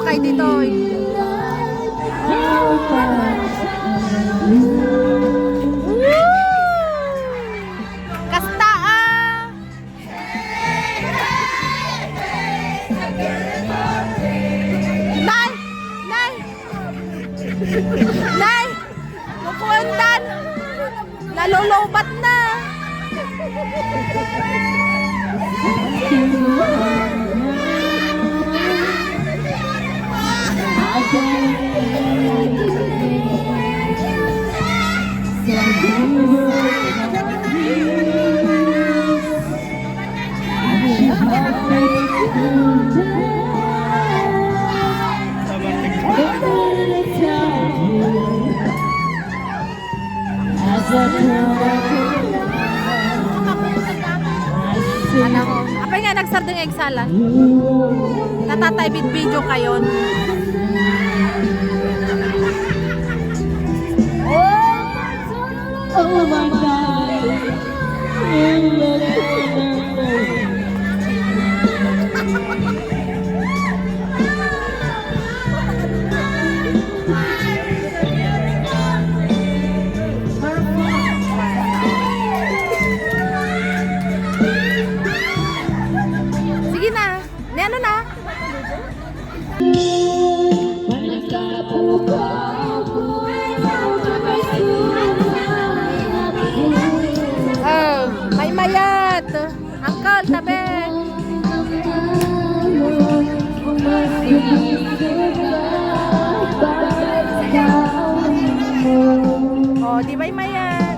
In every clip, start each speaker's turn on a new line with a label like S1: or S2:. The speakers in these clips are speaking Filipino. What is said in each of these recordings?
S1: kay Ditoy. Kasta ah! Nay! Nay! Nay! Mukundan! Nalulubat na! Ano ko? Apay nga nagsardeng egsalan. Natatay video kayon.
S2: Oh my God.
S1: Sige na. Ni ano na? Oh, may mayat. Uncle, tabi. Oh, di may mayat.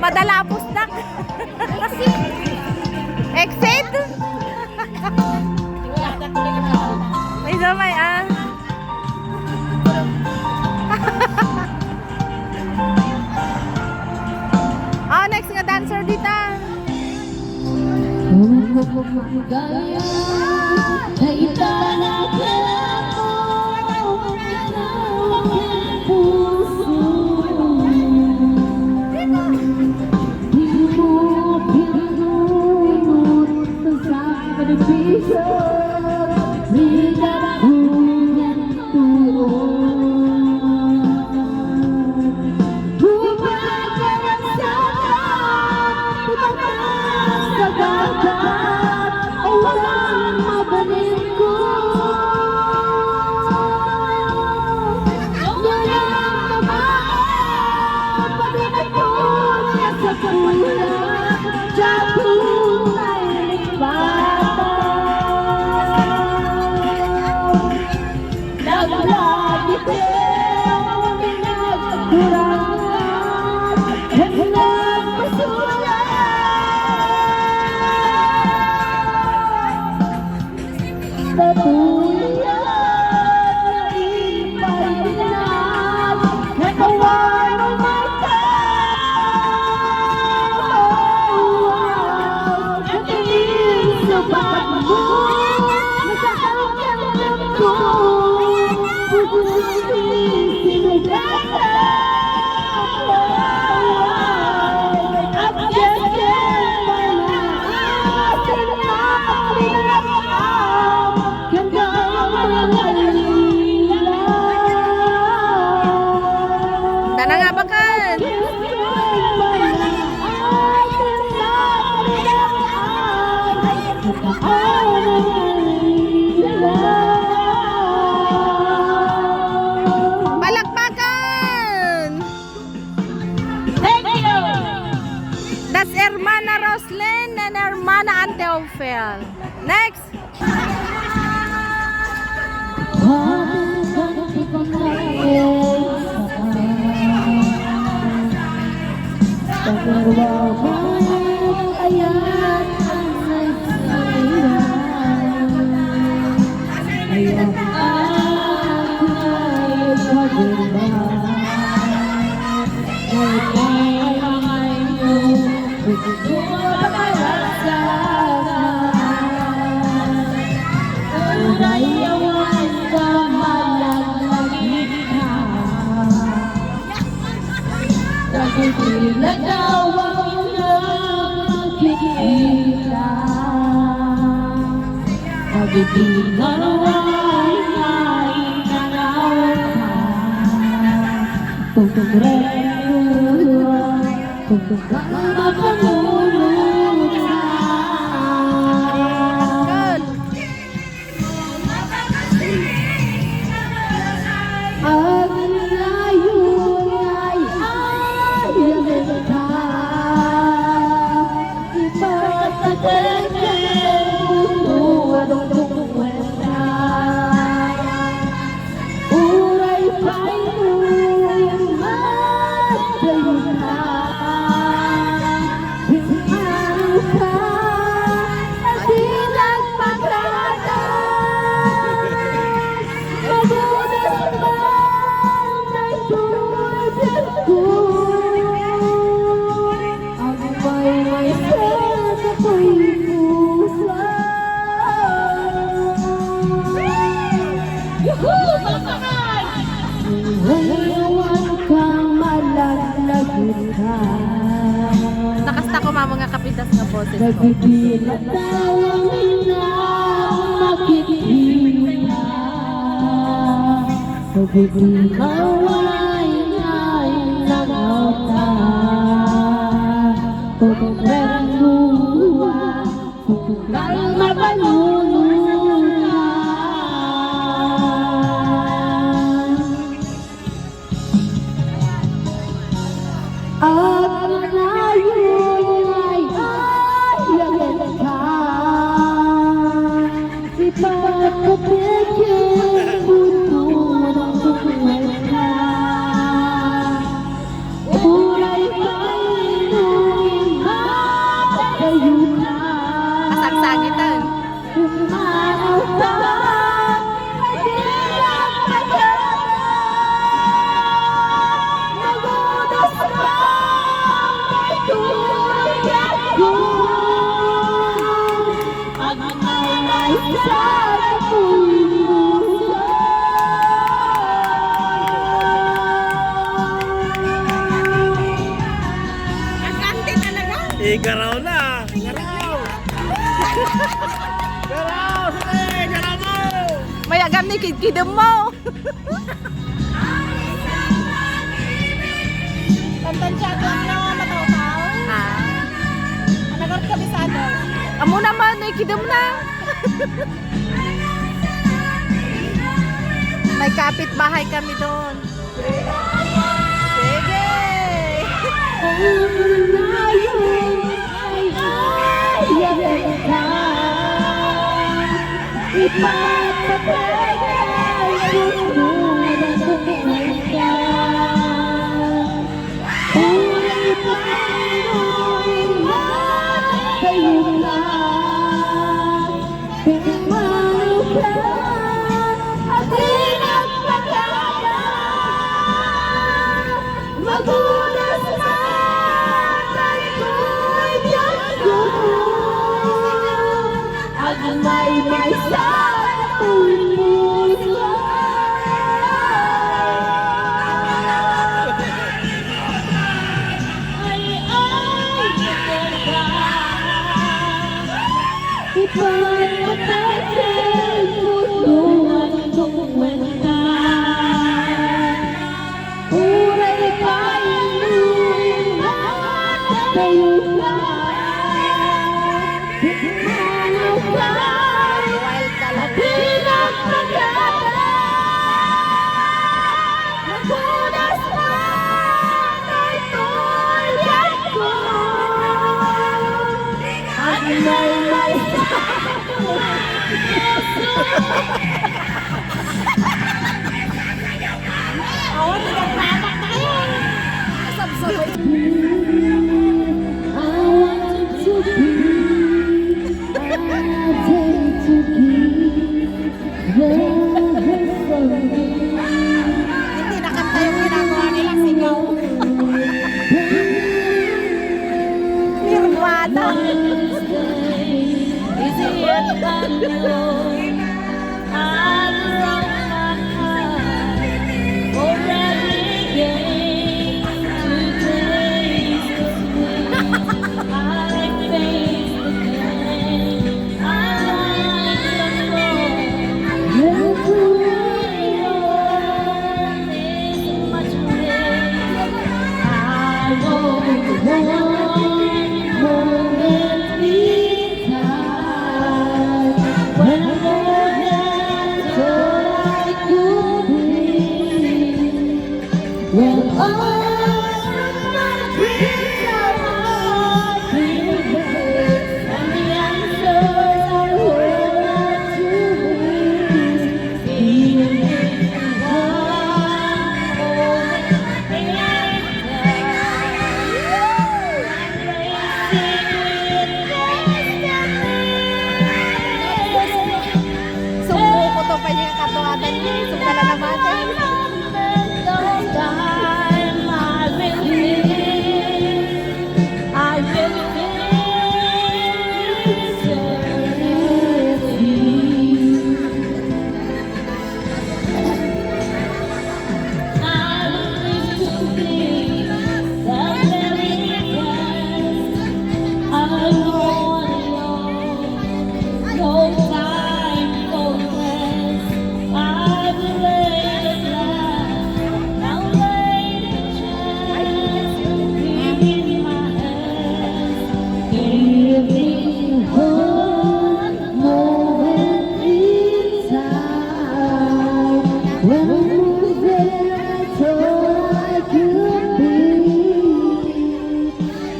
S1: Madalapos na. Exit? May damay ah. Oh, next nga dancer dito.
S2: Sa dagat ay walang mabalin ko.
S1: Nanangabakan. Palakpakan.
S2: Thank you.
S1: That's Hermana Roslyn and Hermana Ante Ophel. Next. Good. Nakasta ko mga kapitas nga boses ko. Kasagsagitan.
S3: Garaw na! Garaw! Garaw! Sige! Garaw mo!
S1: May agam ni kidkidom mo.
S2: Tantansyado na mataw-taw. Nagar kami sa ano.
S1: Amo naman, ay kidom na. May kapitbahay kami doon. Sige!
S2: May sa puso. Oo, tinagpapak na kayo.
S1: Sabsabay.
S2: Hindi nakanta yung ginagawa nila, sigaw.
S1: Nirvana. Easy yet.
S4: When all my dreams are fading and the answers are what to be, even one
S1: Sumuko to pa yung katuwatan niya. Sumala naman.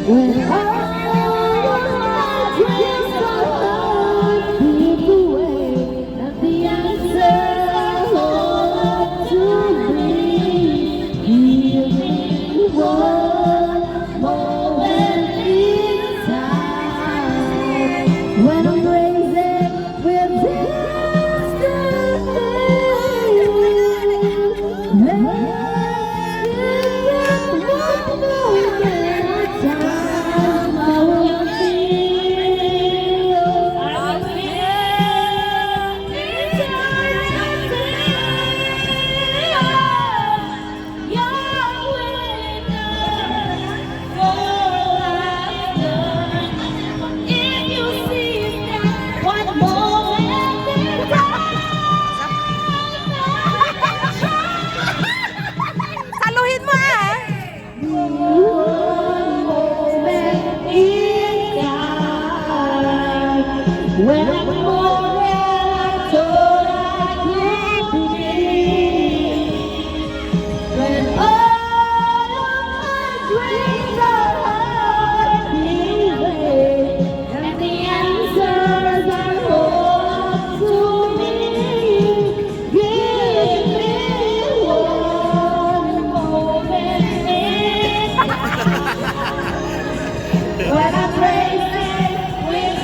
S4: When all of my dreams are slipped away and the answers are all to me, give me one moment in time when I'm raising with destiny.
S1: Saluhin mo ah!
S4: When I'm more than I thought I could be, when all of my dreams are hiding away, and the answers are all to me, give me one moment in when I'm racing with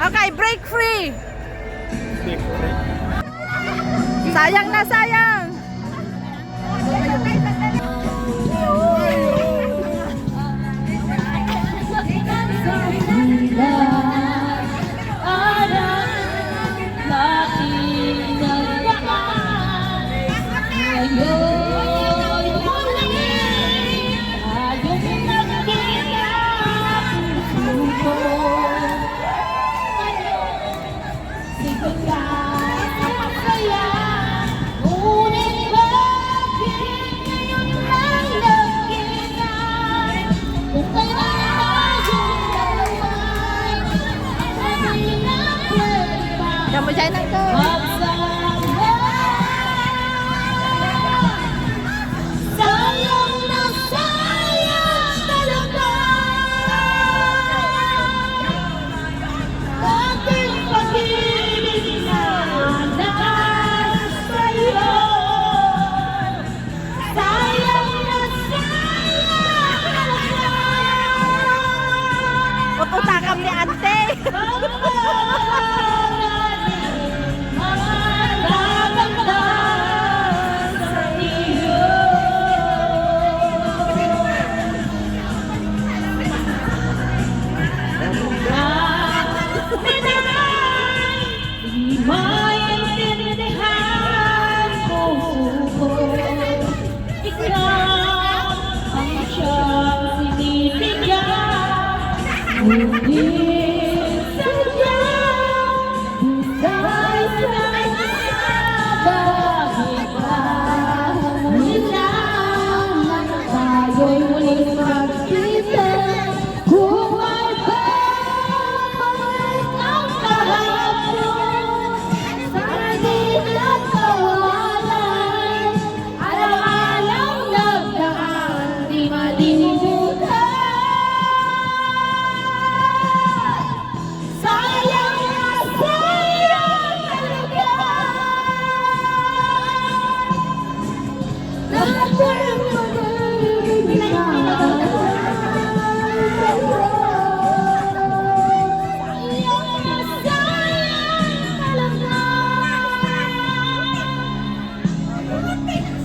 S1: Okay, break free! Sayang na sayang! mo dyan na ito.
S4: Sayang na sayang talaga ating pag-ibig na sa'yo. Sayang na sayang talaga
S1: Utakam ni ante.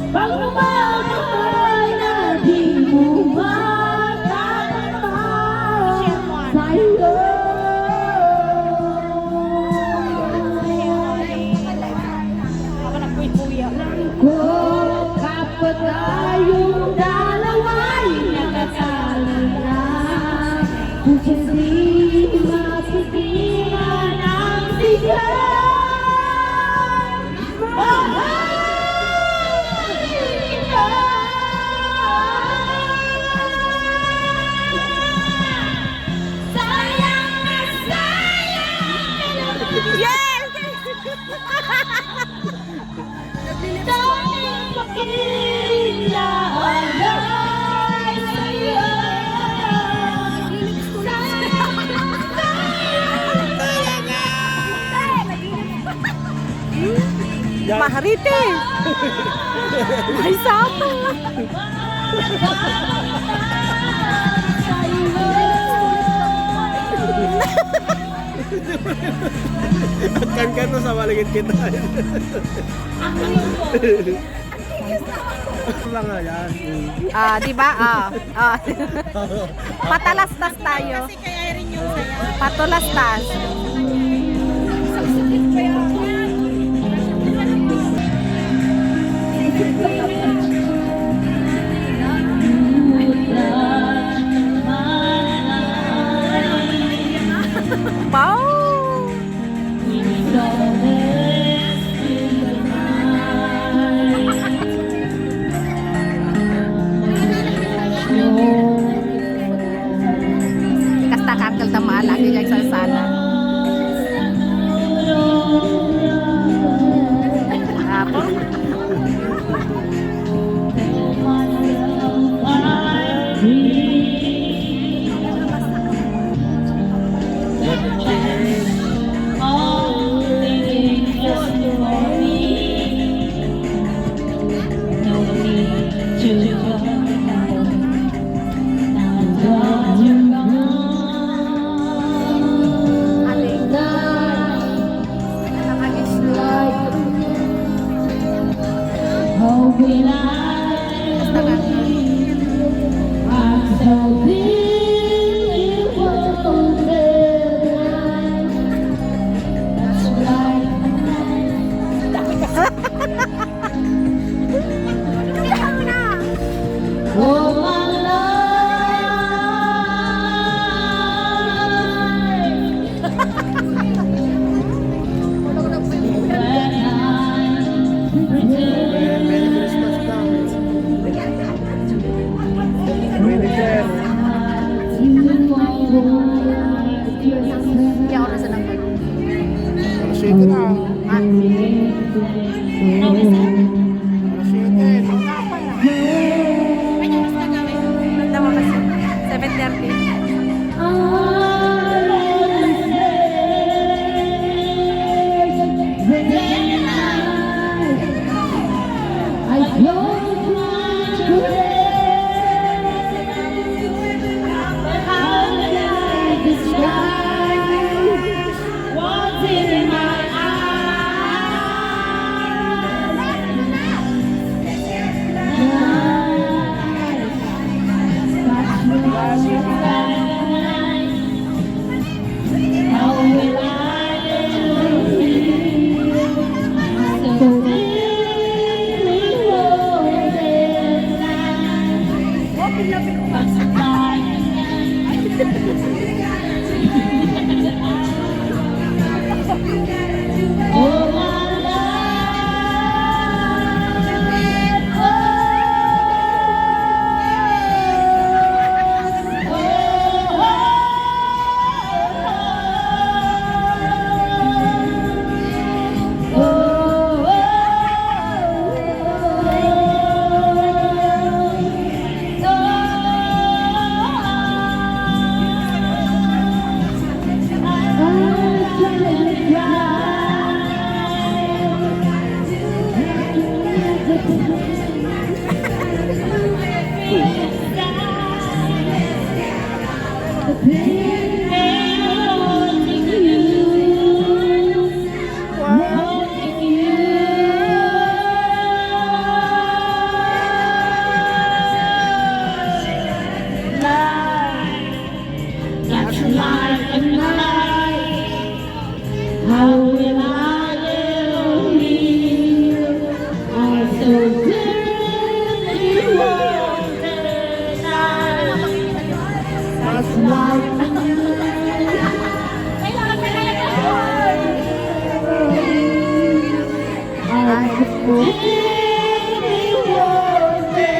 S4: Pagmamahal na di mo matatagpan sa'yo. Kung kapag tayong dalawa'y nakasali na, kung hindi masigilan ang sigaw, mahalin kita. Sayang na sayang.
S1: Yes!
S4: Tanging pakilalay sa'yo.
S1: Maharite. Ay, sapa.
S3: Kan ka to sa maligid kita. Lang nga yan.
S1: Di ba? Patalastas tayo.
S2: Kasi kaya rin yung saya.
S1: Patulastas. Wow! Kasta kakal tama lagi kay salsana.
S3: dito na. Shooting.
S2: May oras na gawin.
S1: Ganda mo kasi. 7:30.
S4: How will I ever live? I'm so deeply wounded. That's why I'm so deeply wounded.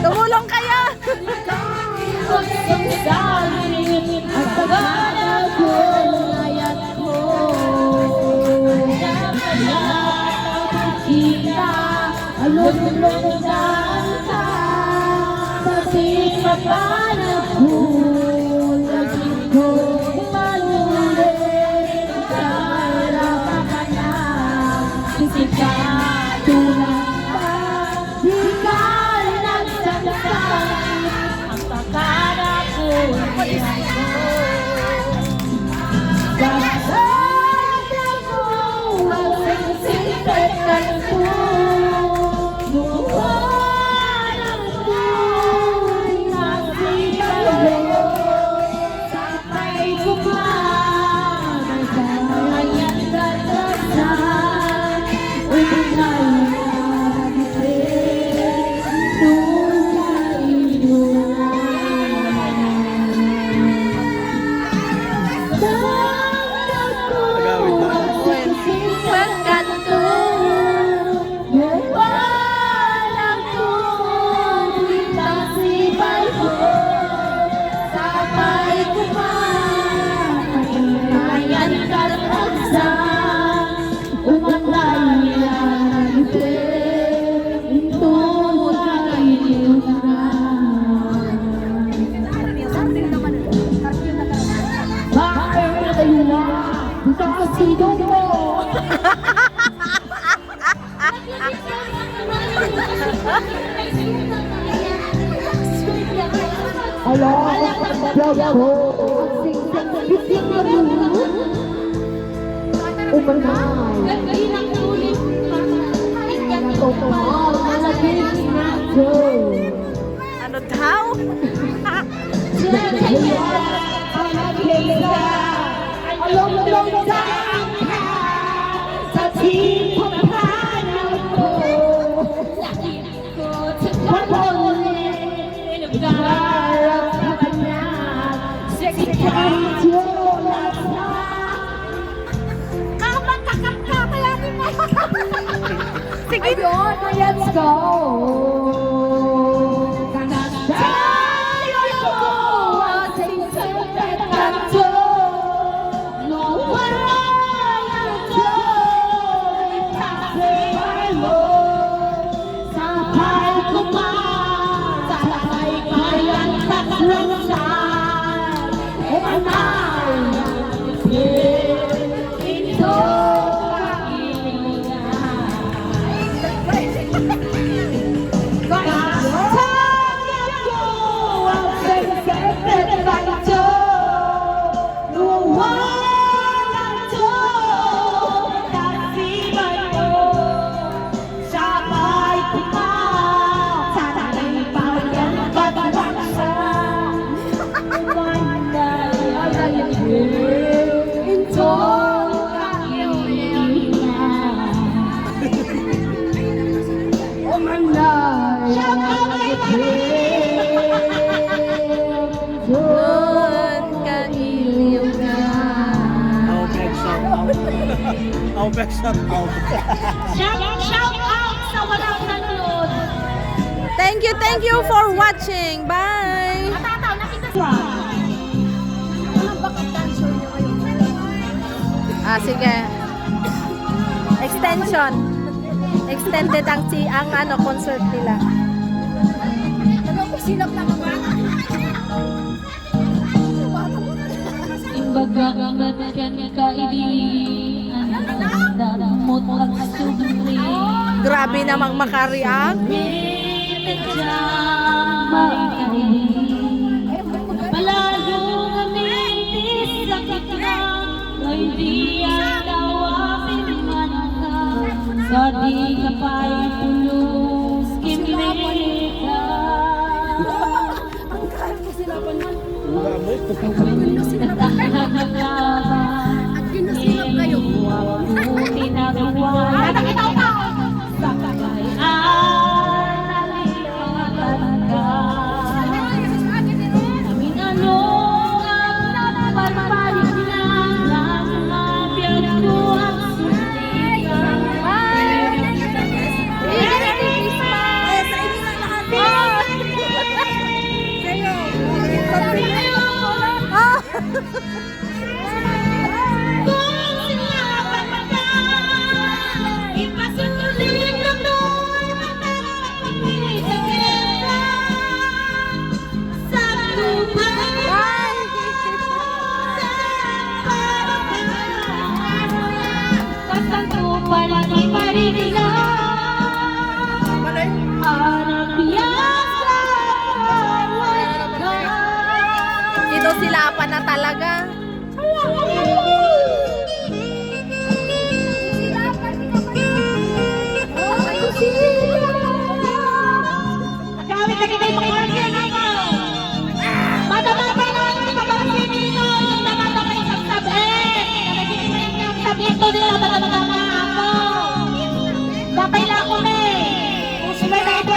S1: Tumulong kayo!
S4: all the things not true.
S1: Ano daw? Sige.
S4: Let's go.
S1: Doon ka iliw na.
S3: I'll back shout out.
S2: Shout out sa walang nanonood.
S1: Thank you for watching. Bye!
S2: Tataw, nakita siya. Anong bakit dancer niyo ngayon?
S1: Ah, sige. Extension. Extended ang ano, concert nila.
S2: Silap na ba?
S4: Imbagang matkan kaibigan, damot ang sumri.
S1: Grabe namang makareact.
S4: Palayong amintis sa kikla, hindi ang tawagin man ka. Sa di ka pa'y pulos, kimika.
S2: At ginusilap kayo.
S1: Silapan na talaga.
S2: Gamit na kita yung mga organ ako. Matababay na ang pagkakasin nito. Yung namatapay sa sabi. Nagiging yung sabi ito nila. Matababay ako. Dapay lang ako may. Sige na ito.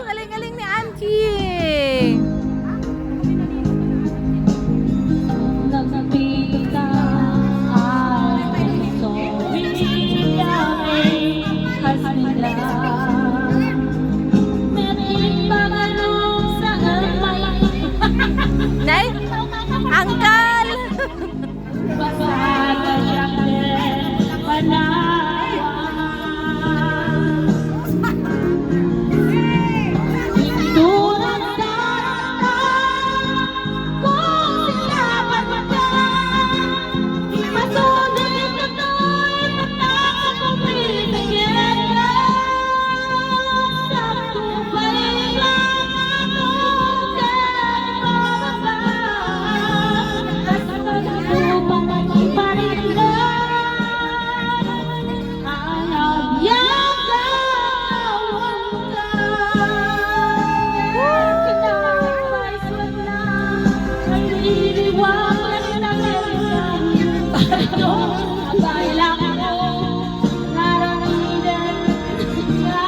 S1: Galing-galing ni Anki. Uncle!
S4: Pasada siyang panawan. Tulad data kung sinabat ka, ipasulit na to'y patang pumipigil ka. Sa tubay lang anong kababa, basta nagtubang iparingan ang nabiyagawan ka. Kinakaiswan na ay iniwanan na ngayon. Itong bailang ko naramidan ka.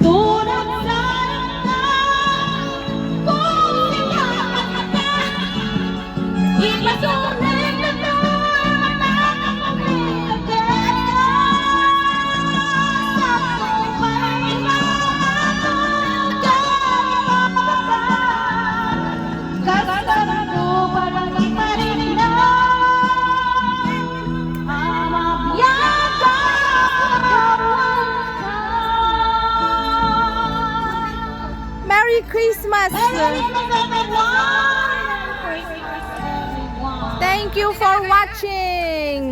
S4: Tulad sa kung sinabat ka, ipasulit na to'y matang pumipigil ka. Sa tubay lang anong kababa, kasaludo pa ng iparingan ang mabiyagawan ka.
S1: Merry Christmas! Thank you for watching!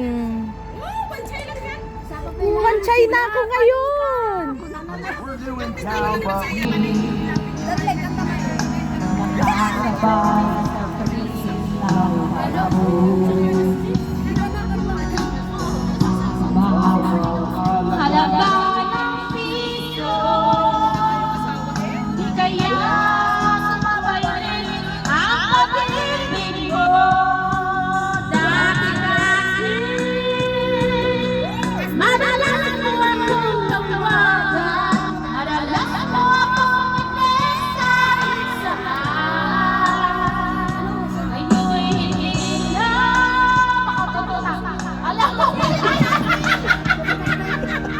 S1: Wanchay na ako ngayon!
S3: We're doing town, but
S4: Halaga ng piso, di kaya sumabay rin ang pag-ibig mo. Dati kasi madalas mo akong tawagan, madalas mo akong inesahan. Ngayon'y hindi na makatutunan. Alam mo,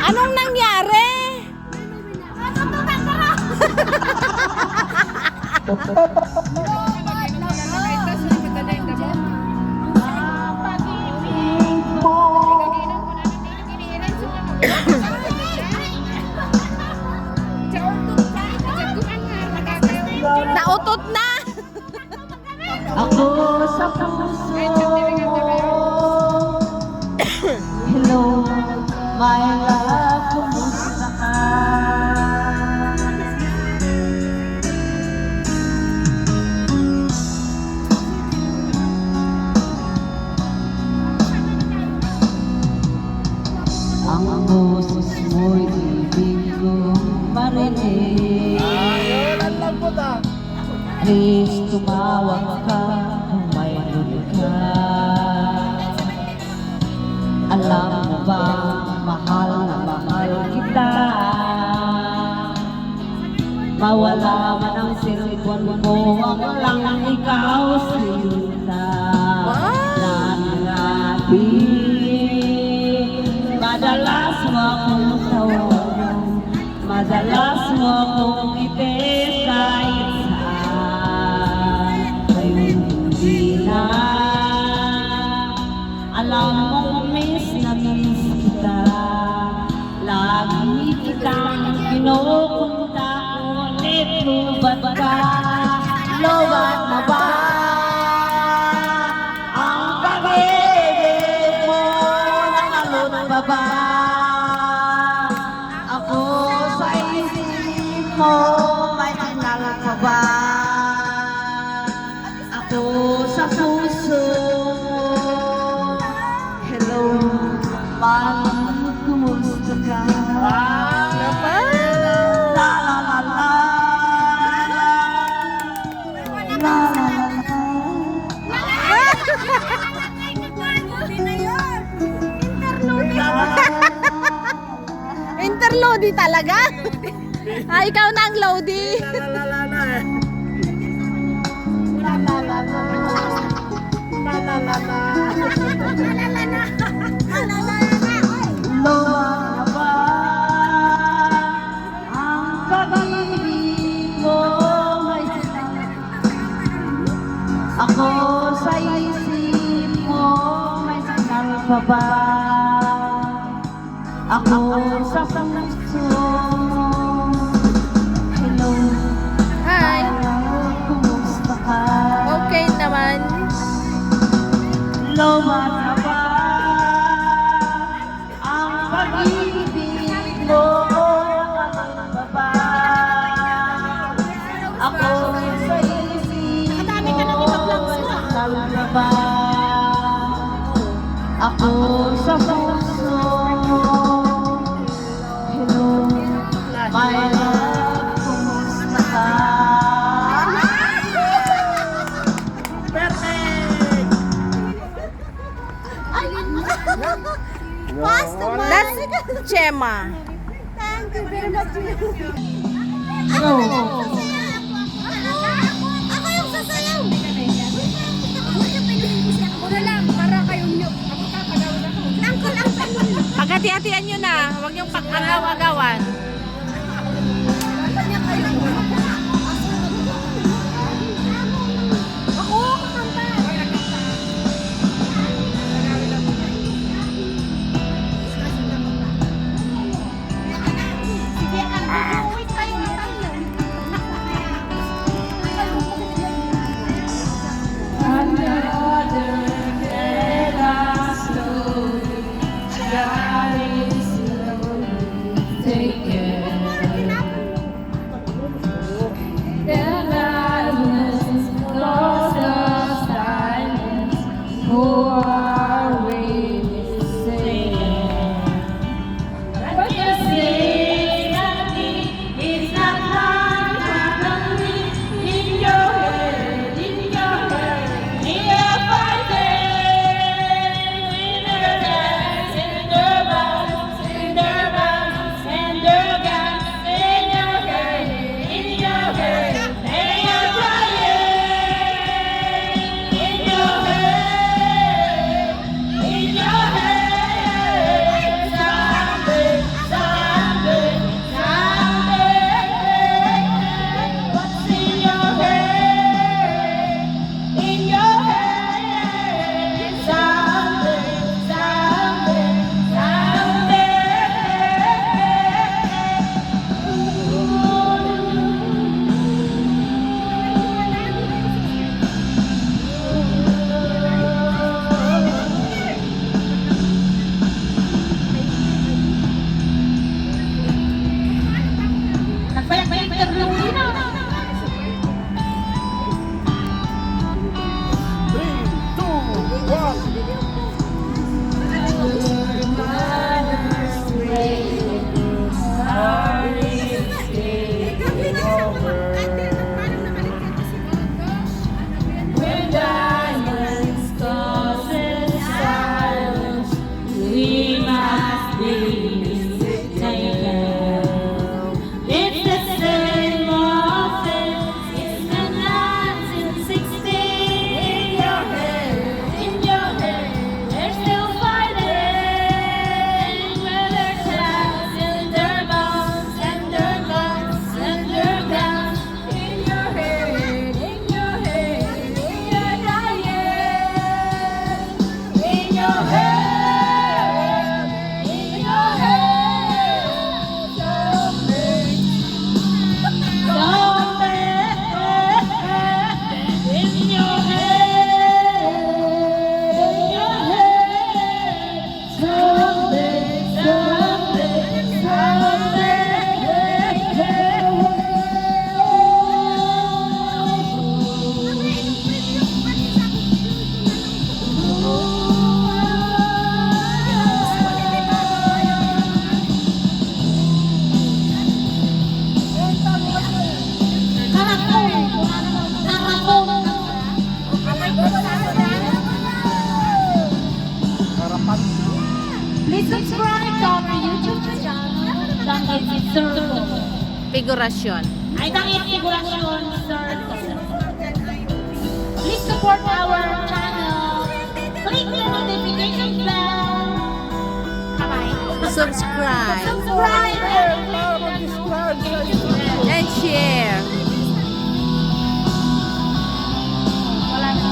S1: Anong nangyari?
S4: pag-ibig mo.
S1: Nautot na!
S4: Ako sa puso. Hello, my love, kumusta ka? Ang boses mo'y ibig kong marinig.
S3: ayun lang po ta.
S4: Please tumawag ka kung mayroon ka. Alam mo ba, mahal na mahal kita. Mawala man ang cellphone ko, wag lang ikaw sinta. Nananati, madalas mo akong tawagan, madalas mo akong itis kahit saan. Ngayon hindi na, alam mong miss na miss kita. Lagi kitang pinupunta, ulit lubat ka. Lubat na ba ang pag-ibig mo? Nangalot pa ba ako sa isip mo? May tinal ka ba ako sa puso? Hello, mahal, kumusta ka? La la la la, la la la
S1: Interlodi talaga? Ikaw na ang Lodi.
S3: Lalalala eh.
S4: Luwag na ba ang pag-ibig mo? May sinang ka ba? Ako sa puso. Hello,
S1: Hi.
S4: kumusta ka?
S1: Okay naman.
S4: Lumata ba ang pag-ibig mo? Nakakanta ba ako sa isip mo? Nakakanta ba ako sa puso? Hello, my love, kumusta ka?
S1: That's Chema.
S2: Thank you very much.
S4: Go!
S2: Ako yung sasayaw. Muna lang, para kayong nyo. Ako kapagawa ako. Langkol ang pangalan.
S1: Paghati-hatian nyo na. Huwag yung pag-agaw-agawan.
S2: Ako, kakanta. Sige, wait tayo.
S5: Please subscribe to our YouTube channel. Dangit Circle.
S1: Figurasyon.
S5: Ay, Dangit Figurasyon Circle. Please support our channel. Click the notification bell. Bye-bye.
S1: Subscribe.
S5: Subscribe
S1: And share.
S5: Wala na.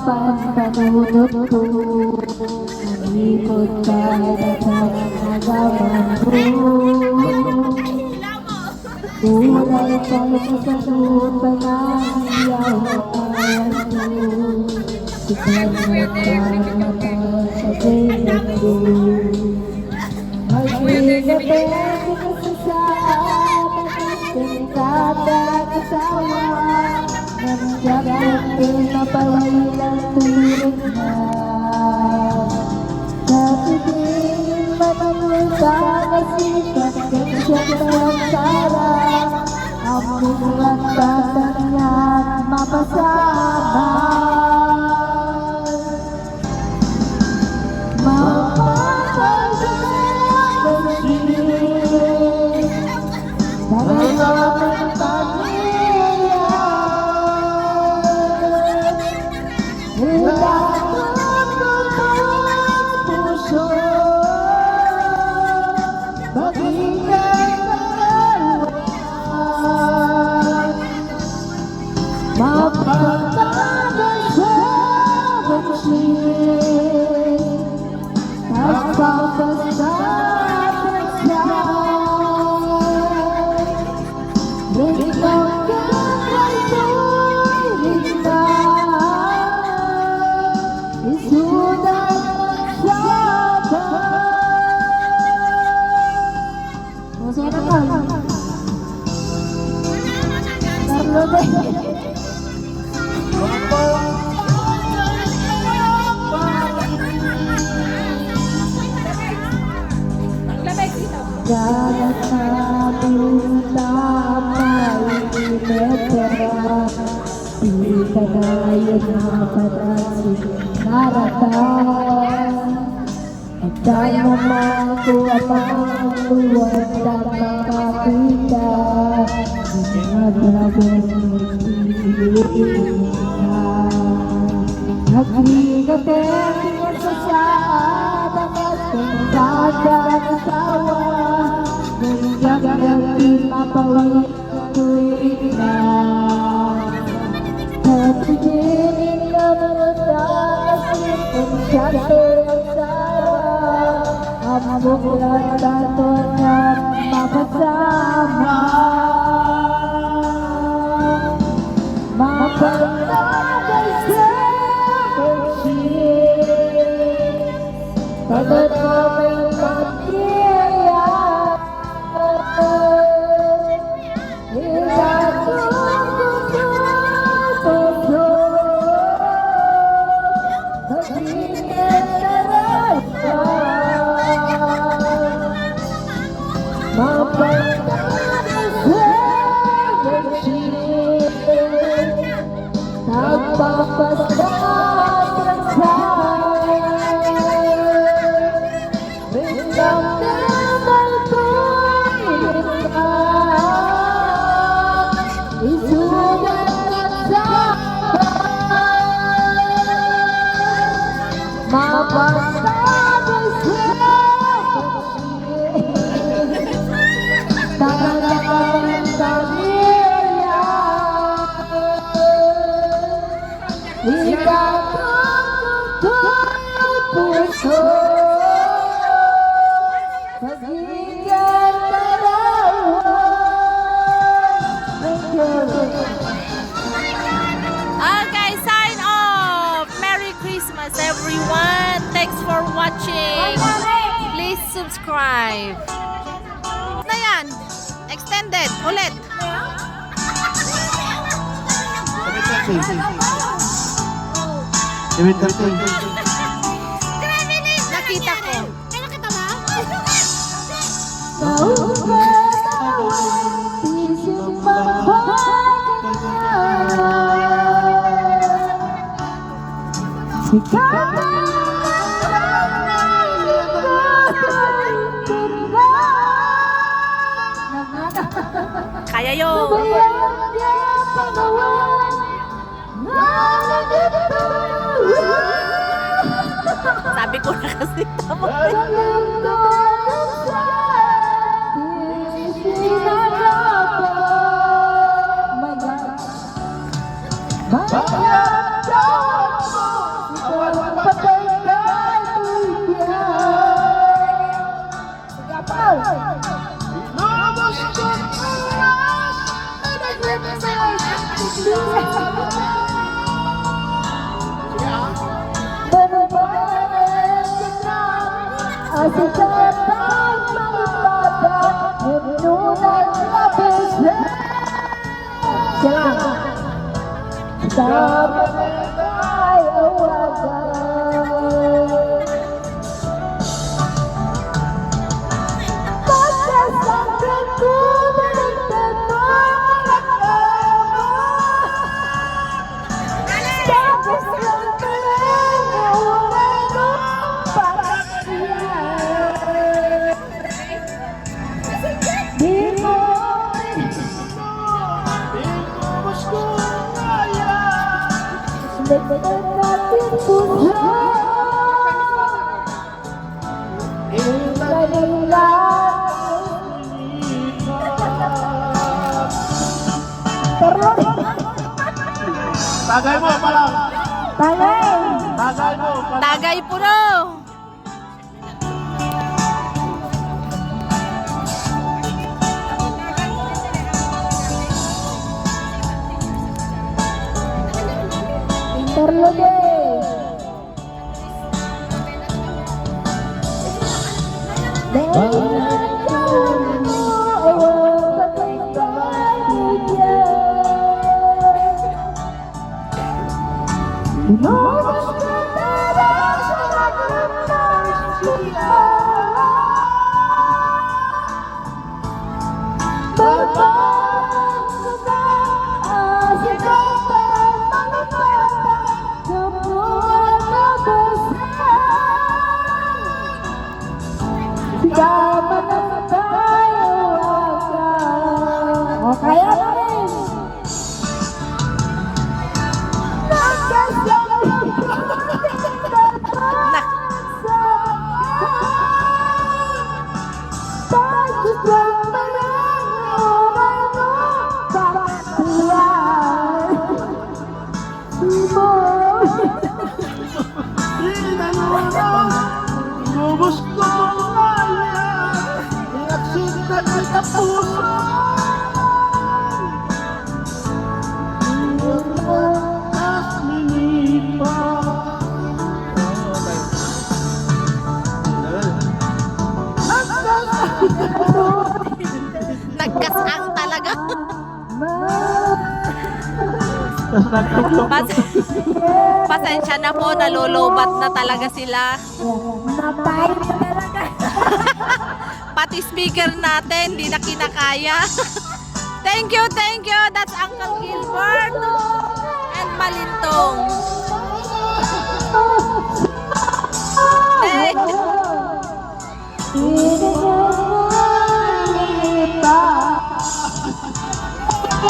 S4: panpanunod ko. Ikot kahit ang nagaman ko. Kulay tayo sa lupa na iyawan ko. Ikaw na sa piling ko. Mag-inapin ka sa ating kada kasawa. Nandiyan din mapawalang tuloy na. Napitingin mamanuta na sikat ng siyang sarap. Ang mulat batang yan mapasama. Dagat na punta may imetera. Di ka na yun napatansin naratan. At naman ko ang tuwan na makakita. Nagagawin ka. Naghigatin sa saan ang ating kagagasawa. Nagagatin mapawin tuwing na. Natigilin ka naman sa asin kung siyate ang sarap. Ang buklat dato na mapasama. Mapagtagay sa pagsin. Pagkakabay pagkaya.
S1: Okay, sign off. Merry Christmas, everyone. Thanks for watching. Please subscribe. Na yan. Extended. Ulit. Nakita ko. Kaya yun. Sabi ko na kasi tama.
S4: Bye.
S3: Tagay mo pa lang. Tagay mo.
S1: Tagay puro.
S3: Lubos ko kaya Inaksinta kita puso As linipa
S1: Nagkasang talaga. Pasensya na po, nalolobat na talaga sila. Pati speaker natin, di na kinakaya. Thank you, thank you. That's Uncle Gilbert and Malintong.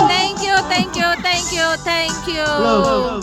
S1: Thank you, thank you, thank you, thank you.
S3: Hello.